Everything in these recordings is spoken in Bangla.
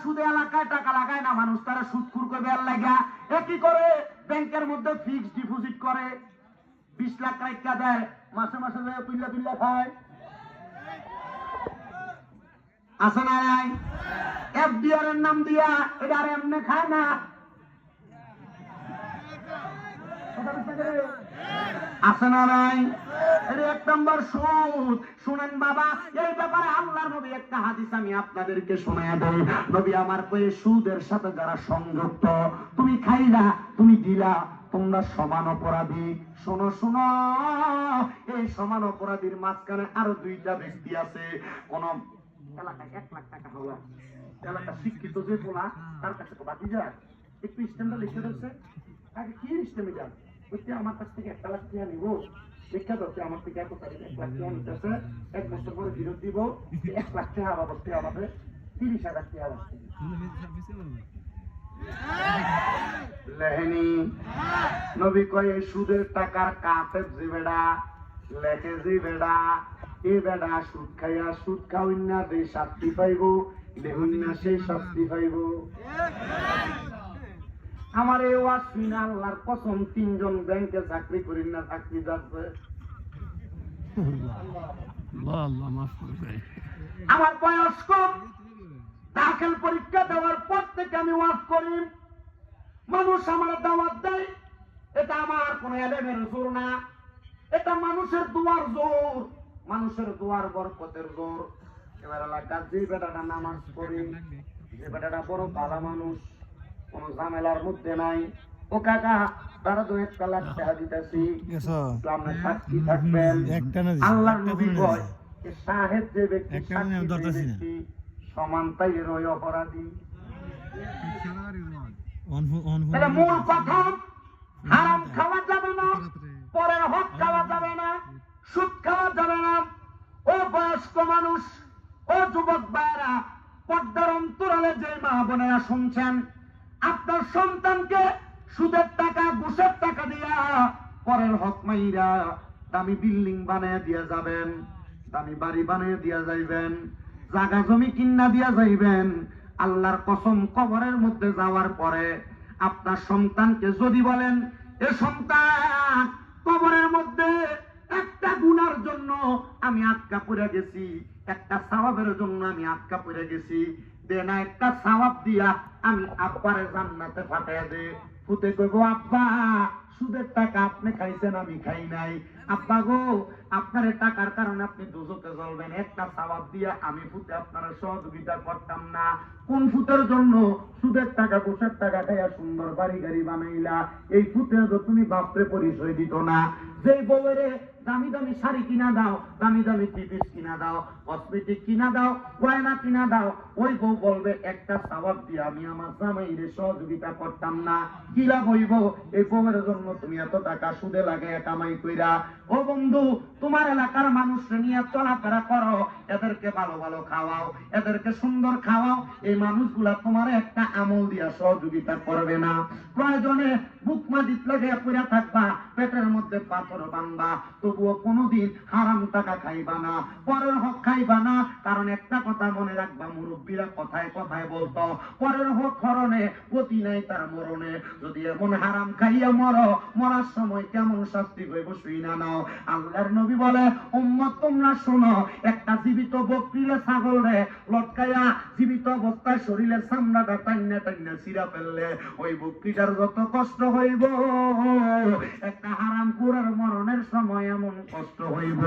সুদে এলাকায় টাকা লাগায় না, মানুষ তারা সুদখুর করবে লাগা। কি করে? ব্যাংকের মধ্যে ফিক্সড ডিপোজিট করে, 20 লাখ টাকা দেয়, মাসে মাসে তুল্লা তুল্লা খায়। আছে না নাই? এফডিআর এর নাম দিয়া এটা আর এমনি খায় না। আছে না নাই? এটা 1 নম্বর সুদ। শুনেন বাবা, এই ব্যাপারে আল্লাহর নবী একটা হাদিস আমি আপনাদেরকে শোনায়া দেই। নবী আমার কয়ে সুদের সাথে যারা সংযুক্ত, তুমি খাইলা, তুমি দিলা, তোমরা সমান অপরাধী। শোনো শোনো, এই সমান অপরাধীর মাঝখানে আরো 2টা ব্যক্তি আছে। কোন এলাকায় 1 লাখ টাকা হলো, এলাকা শিক্ষিত যে পোলা, তার কাছে তো বাকি যায়, একটু স্ট্যান্ডার্ড লিখে দিচ্ছে, তাকে কি স্ট্যান্ডে যান, আমার কাছ থেকে 1 লাখ টাকা নিবো, শিক্ষা দচ্ছে আমার থেকে 1 লাখ টাকা নিতেছে, 1 বছর পরে ফেরত দিব, 1 লাখ টাকা বাবদ আমাদের 30,000 টাকা লেহেনি। নবী কয়ে সুদের টাকার কাফের যে বেড়া লেখে, যে বেড়া এ বেড়া সুদ খাইয়া সুদ খাওয়াইনা যে শাস্তি পাইব, লেহুন্না সেই শাস্তি পাইব। আমার এই ওয়াজ শুনে আল্লাহর কসম 3 জন ব্যাংকে চাকরি করি না, চাকরি যাচ্ছে। আমার বয়স কম, দাখিল পরীক্ষা দেওয়ার পর থেকে আমি ওয়াজ করি, মানুষ আমার দাওয়াত দেয়, এটা আমার কোন এলেমের জোর না, এটা মানুষের দুয়ার জোর, মানুষের দুয়ার বরকতের জোর। এবার এলাকার যে বেটাটা নামাজ পড়ে, যে বেটাটা বড় ভালো মানুষ, কোন ঝামেলার মধ্যে নাই, ও কাকা তারা তো 1 লাখ টাকা দিতেছি, ইসলামের সাক্ষী থাকবেন। আল্লাহর নবী কয় শাহেদ যে ব্যক্তি সমান তাই রয় অপরাধী। মূল কথা, হারাম খাওয়া যাবে না, পরের হক খাওয়া যাবে না, সুদ খাওয়া যাবে না। ও বয়স্ক মানুষ, ও যুবক ভাইরা, পর্দার অন্তরালে যে মা বোনেরা শুনছেন, আপনার সন্তানকে সুদের টাকা, ঘুষের টাকা দিয়া পরের হক মাইরা দামি বিল্ডিং বানিয়ে দিয়া যাবেন, দামি বাড়ি বানিয়ে দিয়া যাইবেন, জায়গা জমি কিনা দিয়া যাইবেন। আল্লাহর কসম, কবরের মধ্যে যাওয়ার পরে আপনার সন্তানকে যদি বলেন, এ সন্তান, কবরের মধ্যে একটা গুনার জন্য আমি আটকা পড়ে গেছি, একটা সওয়াবের জন্য আমি আটকা পড়ে গেছি, দে না একটা সওয়াব দিয়া আমি আব্বারে জান্নাতে পাঠাইয়া দে। ফুতে কইব, আব্বা সুদের টাকা আপনি খাইছেন, আমি খাই নাই। আব্বা গো, আপনার টাকার কারণে আপনি দোজখে জ্বলবেন, একটা সওয়াব দিয়া আমি ফুতে আপনারা সহযোগিতা করতাম না। কোন ফুতের জন্য? সুদের টাকা, ঘুষের টাকা খাইয়া সুন্দর বাড়ি গাড়ি বানাইলা, এই ফুতে তুমি বাপরে পরিচয় দিত না। যে বউরে দামি দামি শাড়ি কিনা দাও, দামি দামি টিপিস কিনা দাও, কসমেটিক কিনা দাও, গয়না কিনা দাও, ওই বউ বলবে একটা সওয়াব দিয়ে আমি আমার জামাইরে সহযোগিতা করতাম না। কি লাভ হইব? এই বউয়ের জন্য তুমি এত টাকা সুদে লাগাইয়া কামাই কইরা। ও বন্ধু, তোমার এলাকার মানুষকে নিয়ে চলাফেরা করো, এদেরকে ভালো ভালো খাওয়াও, এদেরকে সুন্দর খাওয়াও, এই মানুষগুলা তোমার একটা আমল দিয়া সহযোগিতা করবে না। প্রয়োজনে বুক মাটিত লাগিয়া পড়ে থাকবা, পেটের মধ্যে পাথর বানবা, তবুও কোনোদিন হারাম টাকা খাইবা না, পরের হক খাইবা না। কারণ একটা কথা মনে রাখবা, মুরব্বীরা কথায় কথায় বলতো, পরের হক হরণে গতি নাই তার মরণে। যদি এমন হারাম খাইয়া মরো, মরার সময় কেমন শাস্তি হইব শুই না নাও। আল্লাহর নবী বলে, উম্মত তোমরা শোনো, একটা জীবিত বকরিলে ছাগল রে লটকাইয়া জীবিত অবস্থায় শরীরের চামড়াটা টাইনা টাইনা ছিঁড়া ফেললে ওই বকরিটার যত কষ্ট হইব, একটা হারাম কুরের মরণের সময় এমন কষ্ট হইব।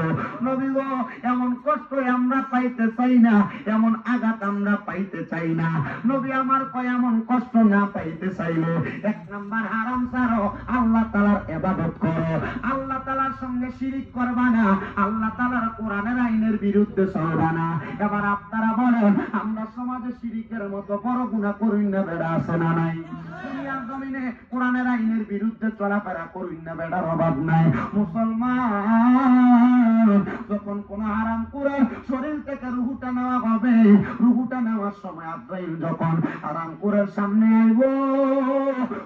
নবী গো, এমন কষ্ট আমরা পাইতে চাই না, এমন আঘাত আমরা পাইতে চাই না। নবী আমার কয়, এমন কষ্ট না পাইতে চাইলে 1 নাম্বার হারাম ছাড়ো, আল্লাহ তাআলার ইবাদত করো, আল্লাহ তাআলার সঙ্গে শিরিক করবা না, আল্লাহ তাআলার কোরআনের আইনের বিরুদ্ধে চলবা না। এবার আপনারা বলেন, আমরা সমাজে শিরিকের মতো বড় গুনাহ করি না বেড়া আছে না নাই? দুনিয়ার জমিনে কোরআনের আইনের বিরুদ্ধে চলাফেরা করুন না, বেটার অভাব নাই। মুসলমান, যখন কোন হারাম করে শরীর থেকে রুহুটা নেওয়া হবে, রুহুটা নেওয়ার সময় আজরাইল যখন হারাম করে সামনে আইব,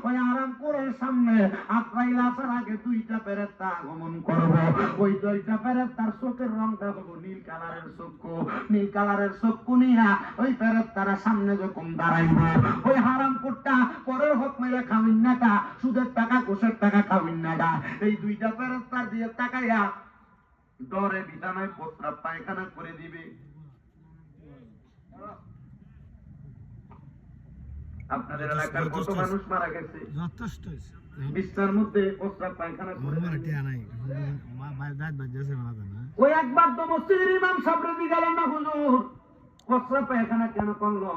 ওই হারাম করে সামনে আজরাইল আসার আগে দুইটা ফেরেশতা আগমন করবে। ওই দুইটা ফেরেশতার চোখের রংটা হলো নীল কালারের চক্ষু। নীল কালারের চক্ষু নিয়া ওই ফেরেশতারা সামনে যখন দাঁড়াইব, ওই হারাম কোটটা পরের হক মেরে খাওয়িন না কা, সুদের টাকা ঘুষের টাকা খাওয়িন না কা, এই দুইটা ফেরেশতার দিয়ে তাকাইয়া ডরে বিছানায় প্রস্রাব পায়খানা করে দিবে। আপনাদের এলাকার কত মানুষ মারা গেছে? যথেষ্ট বিছানার মধ্যে প্রস্রাব পায়খানা করে আমার দিবে। টিয়া নাই বাইরে দাঁত বাজছে না না ওই একবার তো মসজিদের ইমাম সাহেব রেডি গেলেন না, হুজুর প্রস্রাব পায়খানা কেন করলো?